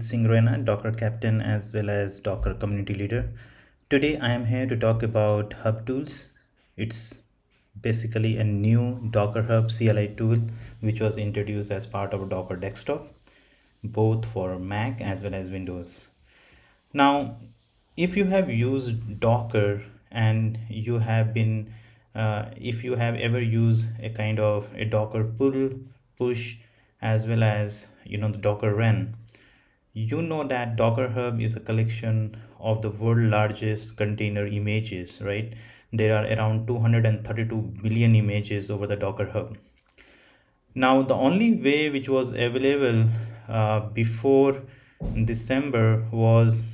Singh Rana, Docker Captain as well as Docker Community Leader. Today I am here to talk about Hub Tools. It's basically a new Docker Hub CLI tool which was introduced as part of Docker Desktop, both for Mac as well as Windows. Now, if you have used Docker and you have been, if you have ever used a kind of a Docker pull, push, as well as the Docker run, you know that Docker Hub is a collection of the world's largest container images, right? There are around 232 billion images over the Docker Hub. Now, the only way which was available before December was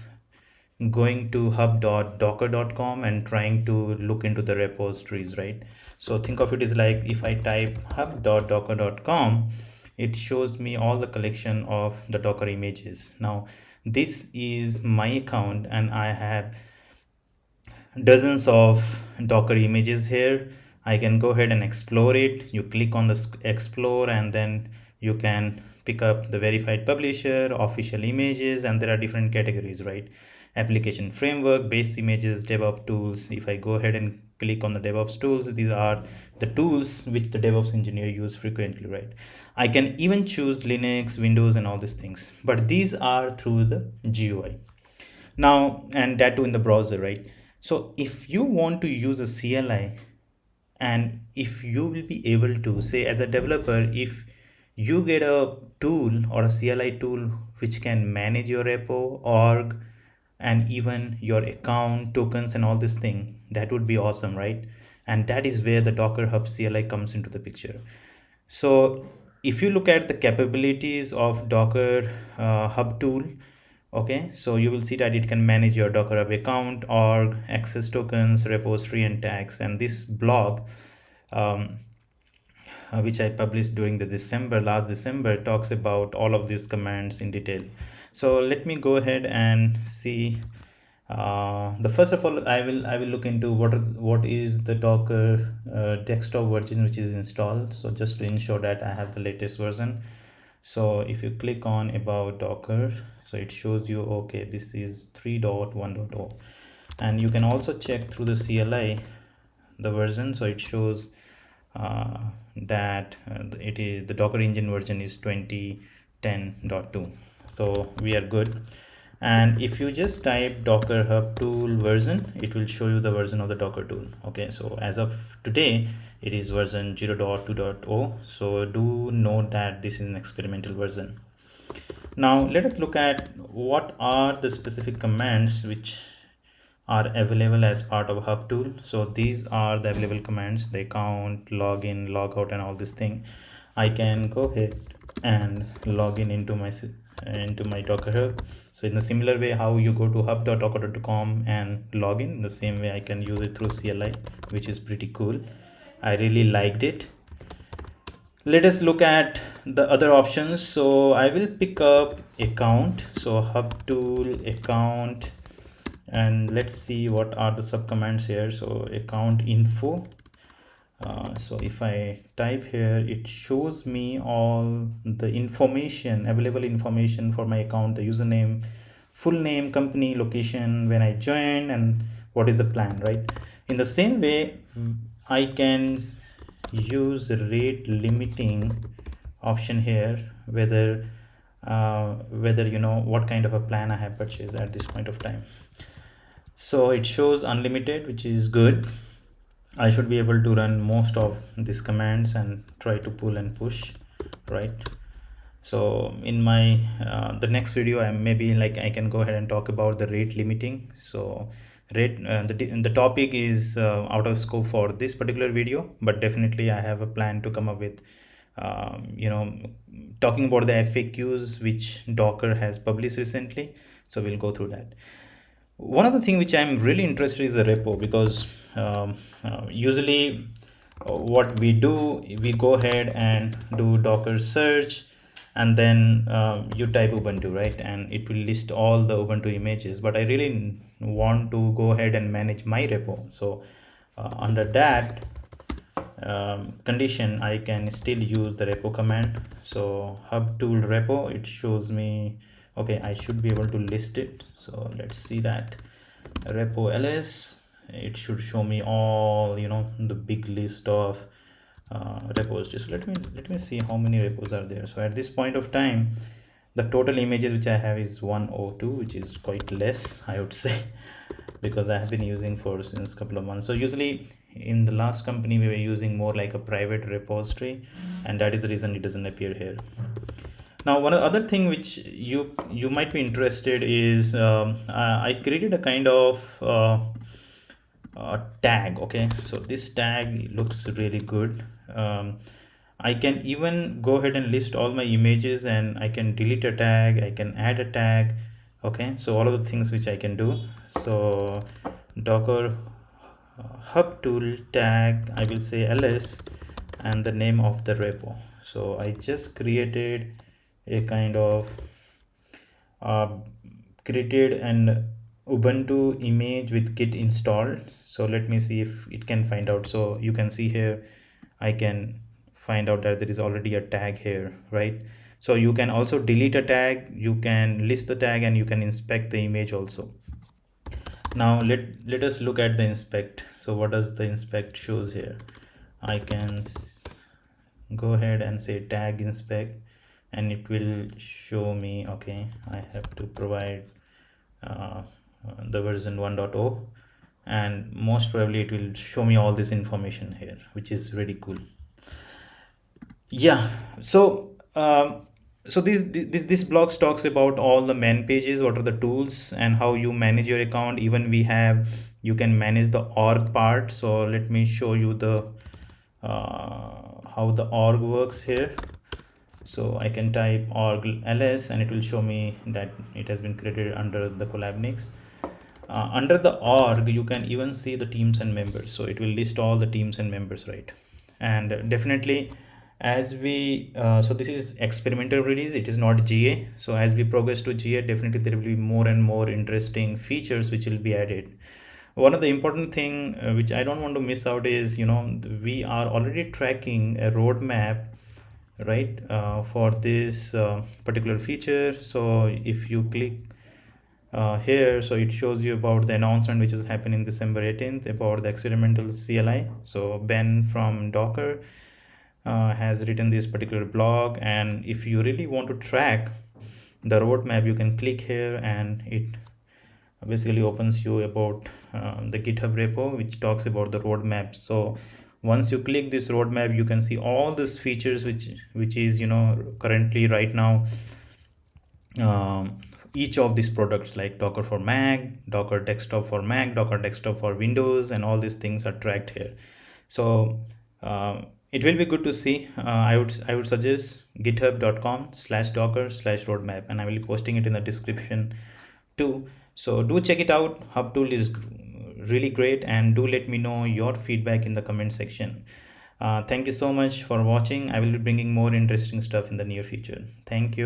going to hub.docker.com and trying to look into the repositories, right? So think of it as like if I type hub.docker.com, it shows me all the collection of the Docker images. Now, this is my account and I have dozens of Docker images here. I can go ahead and explore it. You click on the explore and then you can pick up the verified publisher, official images, and there are different categories, right? Application framework, base images, DevOps tools. If I go ahead and click on the DevOps tools, these are the tools which the DevOps engineer use frequently, right? I can even choose Linux, Windows, and all these things, but these are through the GUI. Now, and that too in the browser, right? So if you want to use a CLI, and if you will be able to say as a developer, if you get a tool or a CLI tool which can manage your repo, org, and even your account tokens and all this thing, that would be awesome, right? And that is where the Docker Hub CLI comes into the picture. So if you look at the capabilities of Docker Hub tool, okay, so you will see that it can manage your Docker Hub account, org, access tokens, repository, and tags. And this blog, um, which I published during the last December, talks about all of these commands in detail. So let me go ahead and see. The first of all, I will look into what is the Docker desktop version which is installed. So just to ensure that I have the latest version. So if you click on about Docker, so it shows you, okay, this is 3.1.0, and you can also check through the CLI the version. So it shows that it is the Docker engine version is 2010.2. So we are good. And if you just type Docker Hub tool version, it will show you the version of the Docker tool. Okay, so as of today it is version 0.2.0. so do note that this is an experimental version. Now let us look at what are the specific commands which are available as part of Hub tool. So these are the available commands: the account, login, logout, and all this thing. I can go ahead and log in into my Docker Hub. So in the similar way how you go to hub.docker.com and log in the same way I can use it through CLI, which is pretty cool. I really liked it. Let us look at the other options. So I will pick up account, so hub tool account, and let's see what are the subcommands here. So account info. So if I type here, it shows me all the information, available information for my account: the username, full name, company, location, when I joined, and what is the plan, right? In the same way, I can use rate limiting option here, whether what kind of a plan I have purchased at this point of time. So it shows unlimited, which is good. I should be able to run most of these commands and try to pull and push, right? So in my the next video, I can go ahead and talk about the rate limiting. So the topic is out of scope for this particular video, but definitely I have a plan to come up with talking about the FAQs which Docker has published recently. So we'll go through that. One of the thing which I'm really interested is the repo, because usually what we do, we go ahead and do Docker search, and then you type Ubuntu, right, and it will list all the Ubuntu images. But I really want to go ahead and manage my repo. So under that condition, I can still use the repo command. So hub tool repo, it shows me, Okay, I should be able to list it. So let's see that repo ls, it should show me all, the big list of repositories. Let me see how many repos are there. So at this point of time, the total images which I have is 102, which is quite less, I would say, because I have been using for since couple of months. So usually in the last company we were using more like a private repository, and that is the reason it doesn't appear here. Now one other thing which you might be interested is I created a kind of tag. Okay, so this tag looks really good. I can even go ahead and list all my images, and I can delete a tag, I can add a tag. Okay, so all of the things which I can do. So docker hub tool tag, I will say ls, and the name of the repo. So I just created a kind of uh, created an Ubuntu image with Git installed. So let me see if it can find out. So you can see here, I can find out that there is already a tag here, right? So you can also delete a tag, you can list the tag, and you can inspect the image also. Now let us look at the inspect. So what does the inspect shows here? I can go ahead and say tag inspect, and it will show me. Okay, I have to provide the version 1.0, and most probably it will show me all this information here, which is really cool. Yeah, so so this blog talks about all the man pages, what are the tools, and how you manage your account. Even you can manage the org part. So let me show you the how the org works here. So I can type org ls, and it will show me that it has been created under the Collabnix. Under the org, you can even see the teams and members. So it will list all the teams and members, right? And definitely, as we so this is experimental release, it is not GA. So as we progress to GA, definitely there will be more and more interesting features which will be added. One of the important thing which I don't want to miss out is, we are already tracking a roadmap, right, for this particular feature. So if you click here, so it shows you about the announcement which has happened in December 18th about the experimental CLI. So Ben from Docker has written this particular blog, and if you really want to track the roadmap, you can click here, and it basically opens you about the GitHub repo which talks about the roadmap. So once you click this roadmap, you can see all these features which is currently right now each of these products, like Docker for Mac, Docker desktop for Mac, Docker desktop for Windows, and all these things are tracked here. So it will be good to see. I would suggest github.com/docker/roadmap, and I will be posting it in the description too. So do check it out. Hub tool is really great, and do let me know your feedback in the comment section. Thank you so much for watching. I will be bringing more interesting stuff in the near future. Thank you.